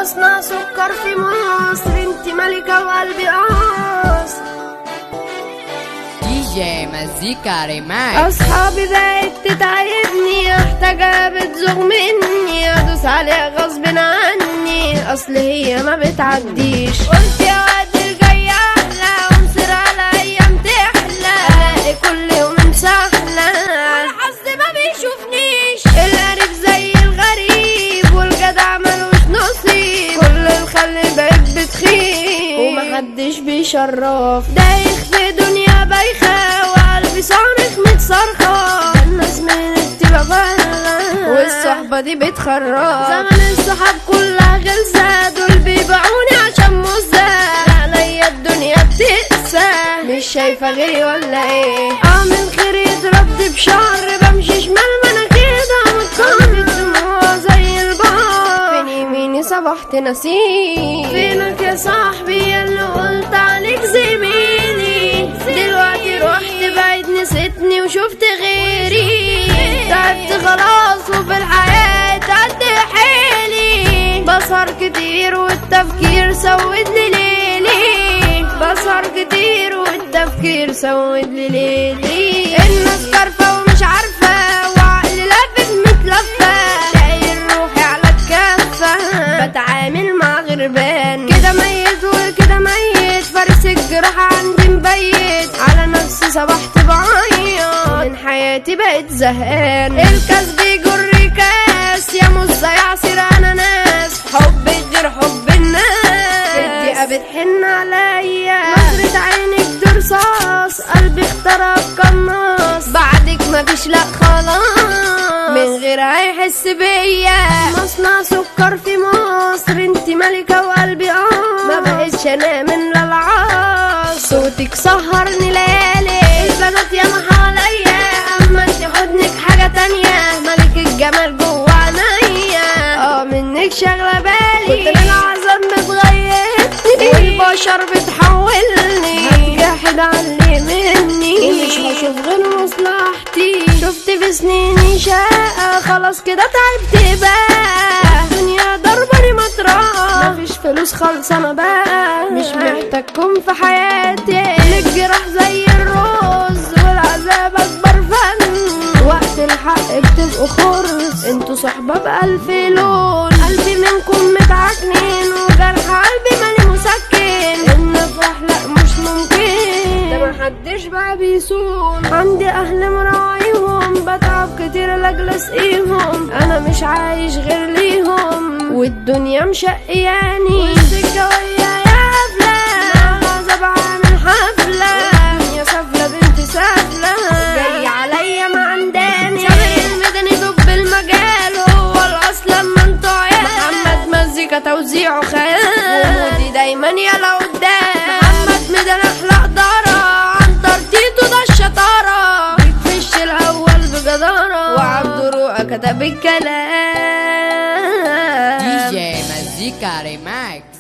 مصنع سكر في مصر، انت ملكة وقلبي قاص. دي جي مزيكا ريماكس. اصحابي بقت تتعبني، محتاجة بتزوغ مني، ادوس عليها غصب عني، اصل هي ما بتعديش. قلت يا واد الجاي احلى، ومصير على ايام تحلى، الاقي كل يوم سهلة، والحظ ما بيشوفنيش. القريب زي الغريب، والجدع ملوش نصيب، كل الخل بقت بتخيب، ومحدش بيشرف. دايخ في دنيا بايخة، وقلبي صارخ متصرخة، الناس من التبغالة، والصحبة دي بتخرب. زمن الصحاب كلها غلسة، دول بيبيعوني عشان مزة، عليا الدنيا بتقسى، مش شايفة غيري ولا ايه؟ اعمل خير يترد بشعر، بمشي شمال ما انا كده متكهرب، الدموع زي البحر، فين يميني صبحت نسيم. فينك يا صاحبي اللي قلت عليك زميلي، دلوقتي رحت بعيد نسيتني وشفت غيري، تعبت خلاص وفي الحياة قد حيلي، بسهر كتير والتفكير سود لي ليلي، بسهر كتير والتفكير سود لي ليلي. الناس كارفة ومش عارفة، وعقلي لافف متلفة، شايل روحي على الكفة، بتعامل مع غربان، كده ميت وكده ميت، فارس الجراح عندي مبيت، على نفسي صبحت بعيط، من حياتي بقيت زهقان. الكاس بيجر كاس، يا مزة يعصر اناناس، حبك غير حب الناس، الدقيقة بتحن عليا، نظرة عينك دي رصاص، قلبي اخترق قناص، بعدك مفيش لا خلاص، من غيرها يحس بيا. مصنع سكر في مصر، انت ملكة وقلبي ما بقتش انام من العاص، صوتك سهرني ليالي، البنات ياما حواليا، اما انت حضنك حاجة تانية، ملك الجمال جوا عينيا، منك شاغلة بالي، كتر العذاب بتغيرني، والبشر بتحولني، هتجحد علي مني، ومش هشوف غير مصلحتي، شفت في سنيني شقة، خلاص كده تعبت بقى، الدنيا ضرباني مطرقة، مفيش فلوس خالصة بقى، مش محتاجكم في حياتي، الجراح زي الرز، والعذاب اكبر فن، وقت الحق بتبقوا خرس، انتوا صحبة بألف لون، قلبي منكم متعكنين، وجرح قلبي مالي مسكن، النفرح لا مش ممكن، ده محدش بقى بيسون، عندي اهل مراعيهم، بتعب كتير لاجل اسقيهم، انا مش عايش غير ليهم، والدنيا مشقياني، والسكة ويا يا حفلة، غازة بعمل حفلة، يا سفلة بنت سفلة، جاي عليا ما عنداني، سامر المدني دب المجال، هو الاصل لما انتوا عيال، محمد مزيكا توزيعه خيال، ومودي دايما يلا قدام، محمد مدني احلى قدارة، عنتر تيتو ده الشطارة، بيكفش الاول بجدارة، وعبد رؤى كتب الكلام. دي جي مزيكا ريماكس.